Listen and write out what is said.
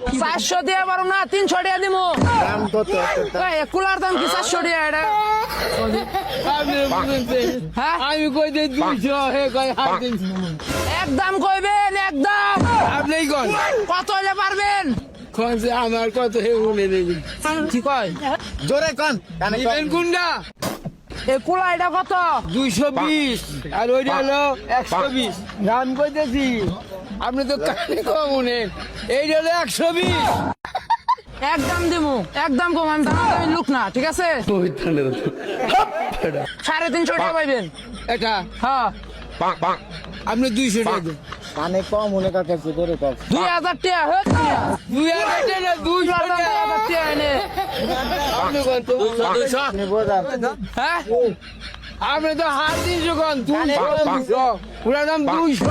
400 দিয়ে পারো না 300 টাকা দিমু। দাম কত? কুলার দাম কি 400 টাকা এটা? হ্যাঁ আমি কই দে 200 হে কই 300 একদম কইবেন একদম। আপনি কোন কত হলে পারবেন? কোন যে আমার কত হে বলে দেই কি কয়? জোরে কোন? কানে ইভেন কোনটা এই কুলা এটা কত? 220 আর ওইটা হলো 120 দাম কইতেছি আপনি তো কানে কম শুনেন এইটা হলো 120 একদম দিমু একদম কম। আমি দামি লোক না, ঠিক আছে? 350 টাকা পাইবেন। এটা হ্যাঁ আপনি 200 টাকা দেন কানে কম মনে কাছে জোরে কর। 2000 টাকা হচ্ছে না। 2000 টাকা না 200 কুলার দাম টাকা 2000 টাকা এনে। আপনি কোন তো আপনি বোঝান। হ্যাঁ আপনি তো হাত 300 কোন 200 পুরা দাম 200